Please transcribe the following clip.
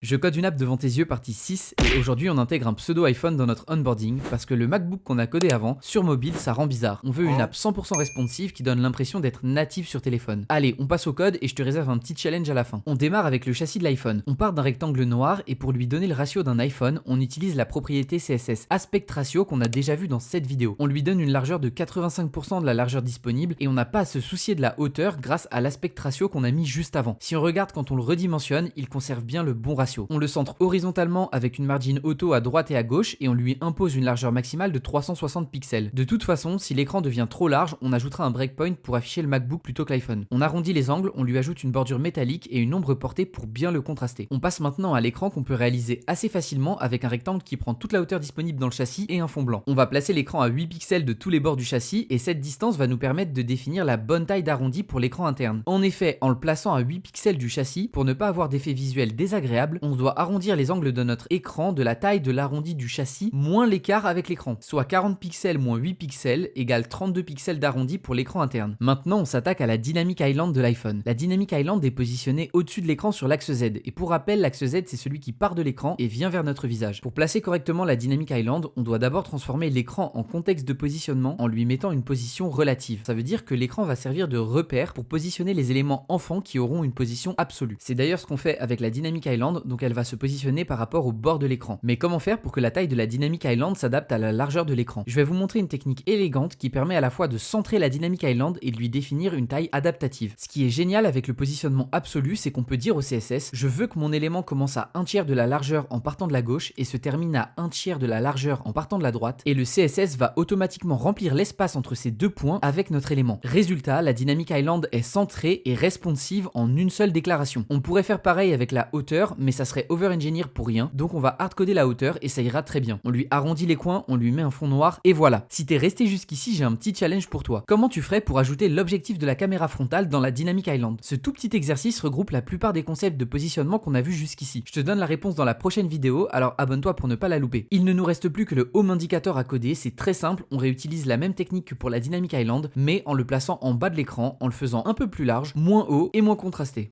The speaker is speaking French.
Je code une app devant tes yeux partie 6 et aujourd'hui on intègre un pseudo iPhone dans notre onboarding parce que le MacBook qu'on a codé avant, sur mobile ça rend bizarre. On veut une app 100% responsive qui donne l'impression d'être native sur téléphone. Allez, on passe au code et je te réserve un petit challenge à la fin. On démarre avec le châssis de l'iPhone. On part d'un rectangle noir et pour lui donner le ratio d'un iPhone, on utilise la propriété CSS Aspect Ratio qu'on a déjà vu dans cette vidéo. On lui donne une largeur de 85% de la largeur disponible et on n'a pas à se soucier de la hauteur grâce à l'aspect ratio qu'on a mis juste avant. Si on regarde quand on le redimensionne, il conserve bien le bon ratio. On le centre horizontalement avec une margin auto à droite et à gauche et on lui impose une largeur maximale de 360 pixels. De toute façon, si l'écran devient trop large, on ajoutera un breakpoint pour afficher le MacBook plutôt que l'iPhone. On arrondit les angles, on lui ajoute une bordure métallique et une ombre portée pour bien le contraster. On passe maintenant à l'écran qu'on peut réaliser assez facilement avec un rectangle qui prend toute la hauteur disponible dans le châssis et un fond blanc. On va placer l'écran à 8 pixels de tous les bords du châssis et cette distance va nous permettre de définir la bonne taille d'arrondi pour l'écran interne. En effet, en le plaçant à 8 pixels du châssis, pour ne pas avoir d'effet visuel désagréable, on doit arrondir les angles de notre écran de la taille de l'arrondi du châssis moins l'écart avec l'écran, soit 40 pixels moins 8 pixels égale 32 pixels d'arrondi pour l'écran interne. Maintenant, on s'attaque à la Dynamic Island de l'iPhone. La Dynamic Island est positionnée au-dessus de l'écran sur l'axe Z, et pour rappel, l'axe Z c'est celui qui part de l'écran et vient vers notre visage. Pour placer correctement la Dynamic Island, on doit d'abord transformer l'écran en contexte de positionnement en lui mettant une position relative. Ça veut dire que l'écran va servir de repère pour positionner les éléments enfants qui auront une position absolue. C'est d'ailleurs ce qu'on fait avec la Dynamic Island, donc elle va se positionner par rapport au bord de l'écran. Mais comment faire pour que la taille de la Dynamic Island s'adapte à la largeur de l'écran? Je vais vous montrer une technique élégante qui permet à la fois de centrer la Dynamic Island et de lui définir une taille adaptative. Ce qui est génial avec le positionnement absolu, c'est qu'on peut dire au CSS, je veux que mon élément commence à 1/3 de la largeur en partant de la gauche et se termine à 1/3 de la largeur en partant de la droite, et le CSS va automatiquement remplir l'espace entre ces deux points avec notre élément. Résultat, la Dynamic Island est centrée et responsive en une seule déclaration. On pourrait faire pareil avec la hauteur, mais ça serait over-engineer pour rien, donc on va hardcoder la hauteur et ça ira très bien. On lui arrondit les coins, on lui met un fond noir et voilà. Si t'es resté jusqu'ici, j'ai un petit challenge pour toi. Comment tu ferais pour ajouter l'objectif de la caméra frontale dans la Dynamic Island? Ce tout petit exercice regroupe la plupart des concepts de positionnement qu'on a vu jusqu'ici. Je te donne la réponse dans la prochaine vidéo, alors abonne-toi pour ne pas la louper. Il ne nous reste plus que le home indicator à coder, c'est très simple, on réutilise la même technique que pour la Dynamic Island, mais en le plaçant en bas de l'écran, en le faisant un peu plus large, moins haut et moins contrasté.